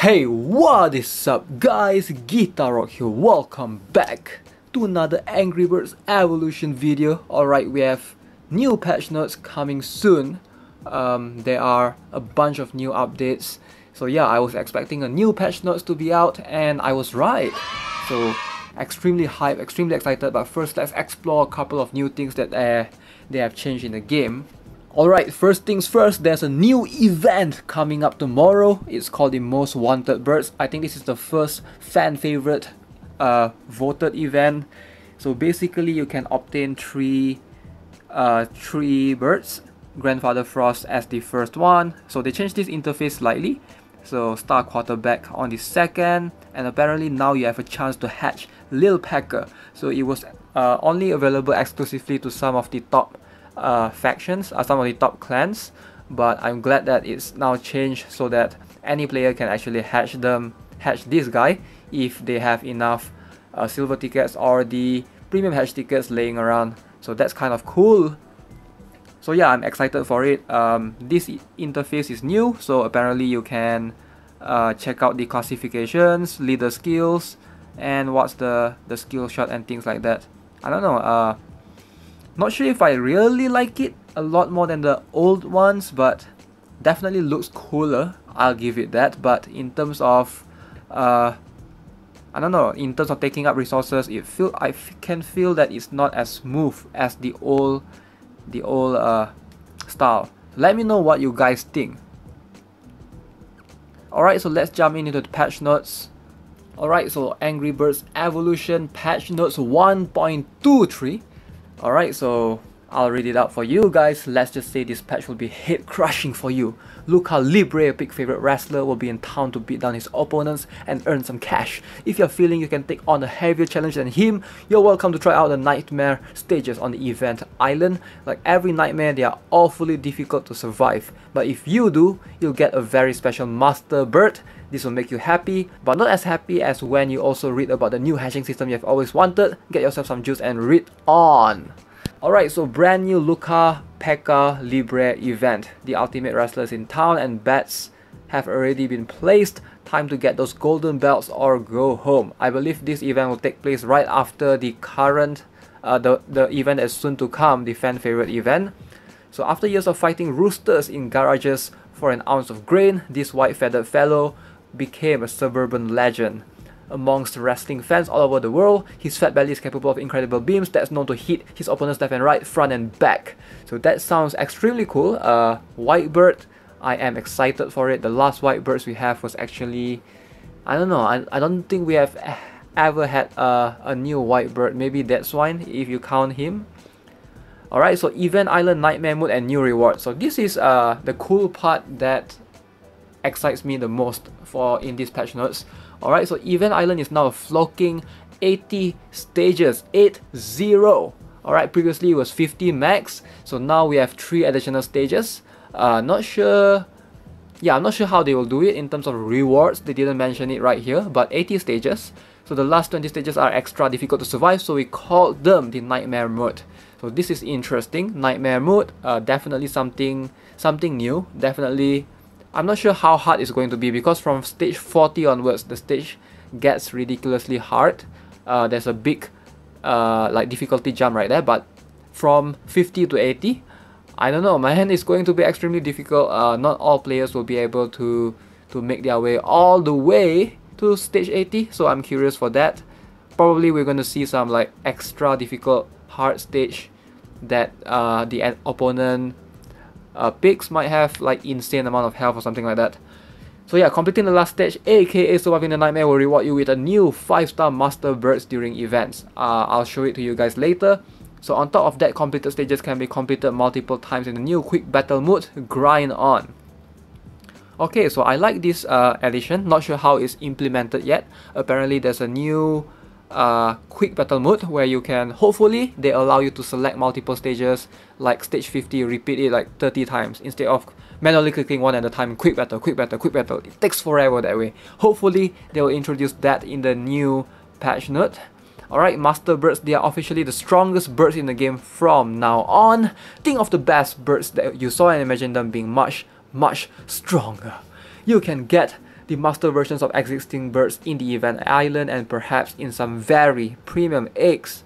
Hey, what is up guys, GuitarRock here, welcome back to another Angry Birds Evolution video. Alright, we have new patch notes coming soon. There are a bunch of new updates. So yeah, I was expecting a new patch notes to be out and I was right. So extremely hyped, extremely excited, but first let's explore a couple of new things that they have changed in the game. Alright, first things first, there's a new event coming up tomorrow. It's called the Most Wanted Birds. I think this is the first fan favorite voted event. So basically you can obtain three birds. Grandfather Frost as the first one. So they changed this interface slightly. So Star Quarterback on the second, and apparently now you have a chance to hatch Lil Pecker. So it was only available exclusively to some of the top factions, some of the top clans, but I'm glad that it's now changed so that any player can actually hatch this guy if they have enough silver tickets or the premium hatch tickets laying around. So that's kind of cool. So yeah, I'm excited for it. This interface is new, so apparently you can check out the classifications, leader skills, and what's the skill shot and things like that. I don't know. Not sure if I really like it a lot more than the old ones, but definitely looks cooler. I'll give it that. But in terms of, I don't know, in terms of taking up resources, I can feel that it's not as smooth as the old style. Let me know what you guys think. Alright, so let's jump into the patch notes. Alright, so Angry Birds Evolution patch notes 1.23. Alright, so I'll read it out for you guys. Let's just say this patch will be head crushing for you. Lucha-Libre, a big favorite wrestler, will be in town to beat down his opponents and earn some cash. If you're feeling you can take on a heavier challenge than him, you're welcome to try out the nightmare stages on the event island. Like every nightmare, they are awfully difficult to survive, but if you do, you'll get a very special master bird. This will make you happy, but not as happy as when you also read about the new hatching system you have always wanted. Get yourself some juice and read on. Alright, so brand new Lucha-Libre event. The ultimate wrestlers in town and bets have already been placed. Time to get those golden belts or go home. I believe this event will take place right after the current, the event is soon to come, the fan favorite event. So after years of fighting roosters in garages for an ounce of grain, this white-feathered fellow became a suburban legend. Amongst wrestling fans all over the world, his fat belly is capable of incredible beams that's known to hit his opponents left and right, front and back. So that sounds extremely cool. White bird, I am excited for it. The last white birds we have was actually, I don't know, I don't think we have ever had a new white bird. Maybe that's one if you count him. Alright, so event island, nightmare mode, and new rewards. So this is the cool part that excites me the most in these patch notes. Alright, so event island is now a flocking 80 stages, 80. Alright, previously it was 50 max, so now we have 3 additional stages. I'm not sure how they will do it in terms of rewards. They didn't mention it right here, but 80 stages. So the last 20 stages are extra difficult to survive, so we called them the nightmare mode. So this is interesting. Nightmare mode, definitely something new. Definitely, I'm not sure how hard it's going to be, because from stage 40 onwards, the stage gets ridiculously hard. There's a big like difficulty jump right there, but from 50 to 80, I don't know, man, it's going to be extremely difficult. Not all players will be able to make their way all the way to stage 80, so I'm curious for that. Probably we're going to see some like extra difficult hard stage that the opponent picks might have like insane amount of health or something like that. So yeah, completing the last stage, aka surviving the nightmare, will reward you with a new 5-star master birds during events. I'll show it to you guys later. So on top of that, completed stages can be completed multiple times in the new quick battle mode, grind on. Okay, so I like this addition. Not sure how it's implemented yet. Apparently there's a new quick battle mode where you can, hopefully they allow you to select multiple stages, like stage 50, repeat it like 30 times instead of manually clicking one at a time. Quick battle, quick battle, quick battle. It takes forever that way. Hopefully they will introduce that in the new patch note. Alright, master birds, they are officially the strongest birds in the game from now on. Think of the best birds that you saw and imagine them being much stronger. You can get the master versions of existing birds in the event island and perhaps in some very premium eggs.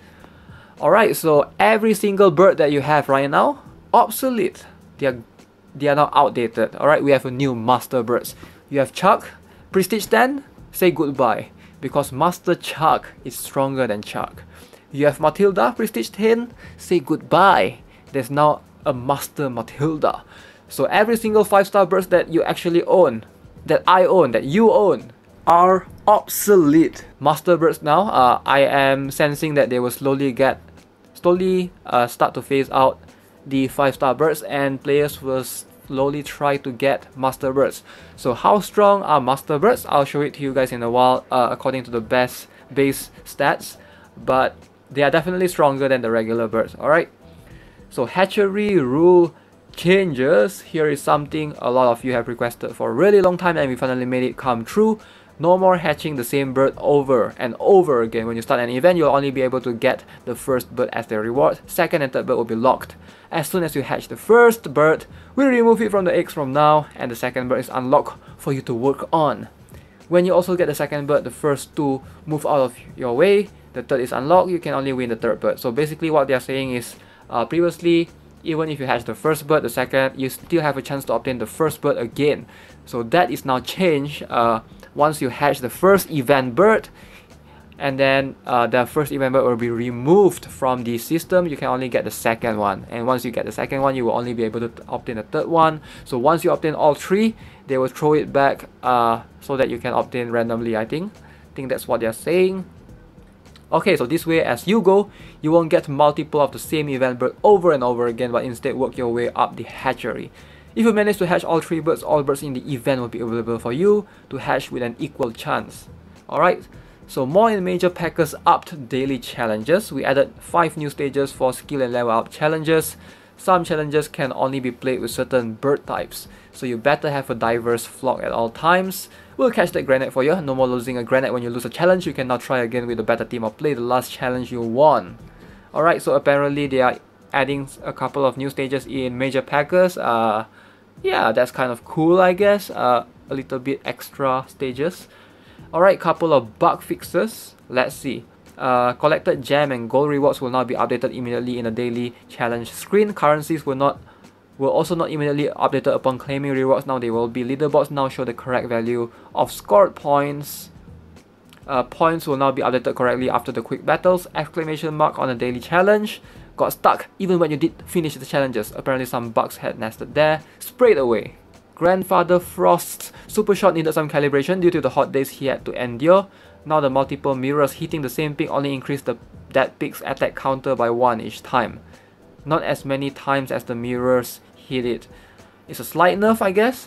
Alright, so every single bird that you have right now, obsolete. They are now outdated. Alright, we have a new master birds. You have Chuck, Prestige 10, say goodbye, because Master Chuck is stronger than Chuck. You have Matilda, Prestige 10, say goodbye. There's now a Master Matilda. So every single 5-star birds that you actually own, that I own, that you own, are obsolete. Master birds now, I am sensing that they will slowly start to phase out the 5-star birds, and players will slowly try to get master birds. So how strong are master birds? I'll show it to you guys in a while according to the base stats, but they are definitely stronger than the regular birds. Alright, so hatchery rule changes. Here is something a lot of you have requested for a really long time, and we finally made it come true. No more hatching the same bird over and over again. When you start an event, you'll only be able to get the first bird as the reward. Second and third bird will be locked. As soon as you hatch the first bird, we remove it from the eggs from now, and the second bird is unlocked for you to work on. When you also get the second bird, the first two move out of your way. The third is unlocked, you can only win the third bird. So basically what they are saying is, previously, even if you hatch the first bird, the second, you still have a chance to obtain the first bird again. So that is now changed. Once you hatch the first event bird, and then the first event bird will be removed from the system, you can only get the second one. And once you get the second one, you will only be able to obtain the third one. So once you obtain all three, they will throw it back so that you can obtain randomly, I think that's what they're saying. Okay, so this way, as you go, you won't get multiple of the same event bird over and over again, but instead work your way up the hatchery. If you manage to hatch all 3 birds, all birds in the event will be available for you to hatch with an equal chance. Alright, so more in Major Packers upped daily challenges. We added 5 new stages for skill and level up challenges. Some challenges can only be played with certain bird types, so you better have a diverse flock at all times. We'll catch that granite for you. No more losing a granite when you lose a challenge. You can now try again with a better team or play the last challenge you won. Alright, so apparently they are adding a couple of new stages in Major Packers. Yeah, that's kind of cool, I guess. A little bit extra stages. Alright, couple of bug fixes. Let's see. Collected gem and gold rewards will now be updated immediately in the daily challenge screen. Currencies will also not immediately updated upon claiming rewards. Now they will be. Leaderboards now show the correct value of scored points. Points will now be updated correctly after the quick battles. Exclamation mark on a daily challenge. Got stuck even when you did finish the challenges. Apparently some bugs had nested there. Sprayed away. Grandfather Frost's super shot needed some calibration due to the hot days he had to endure. Now the multiple mirrors hitting the same peak only increased that peak's attack counter by 1 each time. Not as many times as the mirrors hit it. It's a slight nerf, I guess.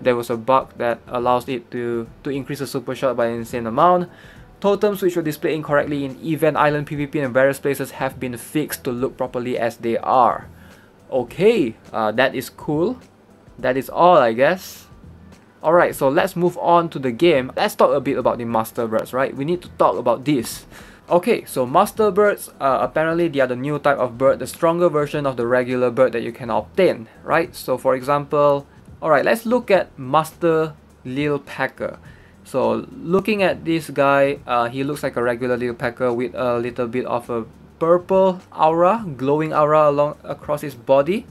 There was a bug that allows it to increase the super shot by an insane amount. Totems which were displayed incorrectly in Event Island PvP and various places have been fixed to look properly as they are. Okay, that is cool. That is all, I guess. Alright, so let's move on to the game. Let's talk a bit about the Master Birds, right? We need to talk about this. Okay, so Master Birds, apparently they are the new type of bird, the stronger version of the regular bird that you can obtain, right? So for example, alright, let's look at Master Lil Packer. So looking at this guy, he looks like a regular Lil Packer with a little bit of a purple aura, glowing aura across his body.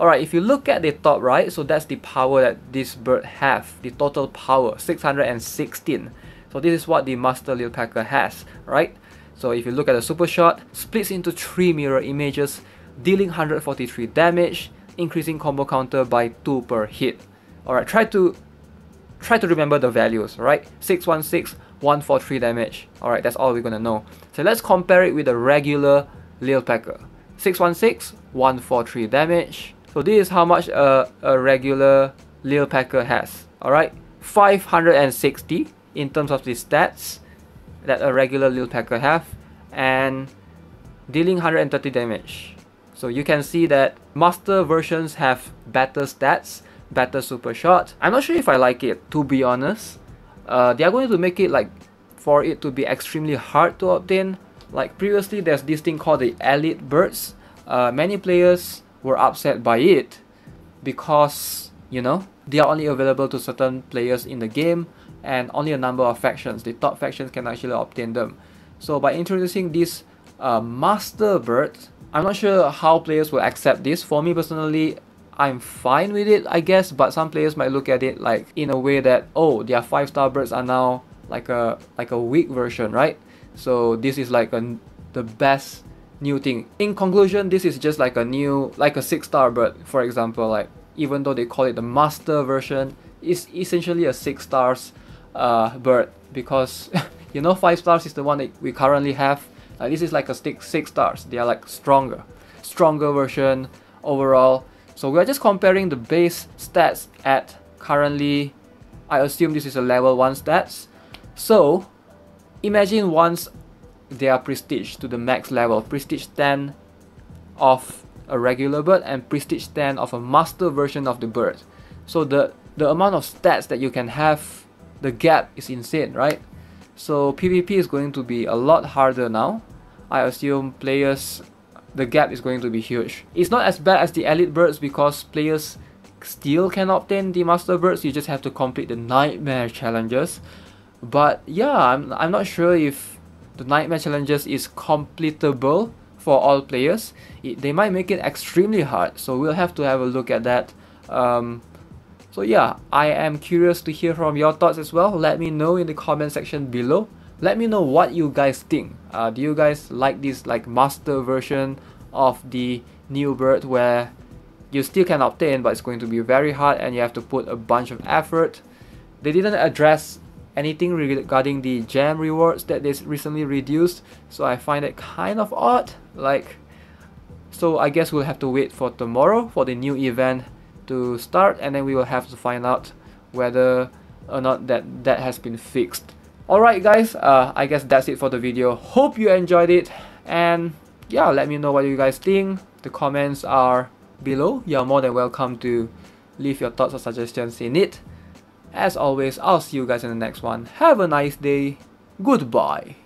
Alright, if you look at the top right, so that's the power that this bird have, the total power, 616. So this is what the Master Lil Packer has, right? So if you look at the super shot, splits into 3 mirror images, dealing 143 damage, increasing combo counter by 2 per hit. Alright, try to remember the values, right? 616, 143 damage. Alright, that's all we're gonna know. So let's compare it with the regular Lil Packer. 616, 143 damage. So this is how much a regular Lil Packer has. Alright, 560 in terms of the stats that a regular Lil Packer have, and dealing 130 damage. So you can see that master versions have better stats, better super shot. I'm not sure if I like it, to be honest. They are going to make it like for it to be extremely hard to obtain. Like previously there's this thing called the Elite Birds. Many players were upset by it because you know, they are only available to certain players in the game and only a number of factions. The top factions can actually obtain them. So by introducing these master birds, I'm not sure how players will accept this. For me personally, I'm fine with it, I guess, but some players might look at it like in a way that, oh, their 5-star birds are now like a weak version, right? So this is like the best new thing. In conclusion, this is just like a 6-star bird, for example. Like, even though they call it the master version, it's essentially a 6 stars bird, because you know, 5 stars is the one that we currently have. This is like a 6 stars. They are like stronger version overall. So we are just comparing the base stats at currently, I assume this is a level 1 stats. So imagine once they are prestige to the max level, prestige 10 of a regular bird and prestige 10 of a master version of the bird. So the amount of stats that you can have, the gap is insane, right? So PvP is going to be a lot harder now. I assume players, the gap is going to be huge. It's not as bad as the elite birds because players still can obtain the master birds. You just have to complete the nightmare challenges. But yeah, I'm not sure if the nightmare challenges is completable for all players. They might make it extremely hard, so we'll have to have a look at that. So yeah, I am curious to hear from your thoughts as well. Let me know in the comment section below. Let me know what you guys think. Do you guys like this like master version of the new bird where you still can obtain, but it's going to be very hard and you have to put a bunch of effort? They didn't address anything regarding the gem rewards that they recently reduced, so I find it kind of odd. Like, so I guess we'll have to wait for tomorrow for the new event to start, and then we will have to find out whether or not that has been fixed. Alright guys, I guess that's it for the video. Hope you enjoyed it, and yeah, let me know what you guys think. The comments are below. You're more than welcome to leave your thoughts or suggestions in it. As always, I'll see you guys in the next one. Have a nice day. Goodbye.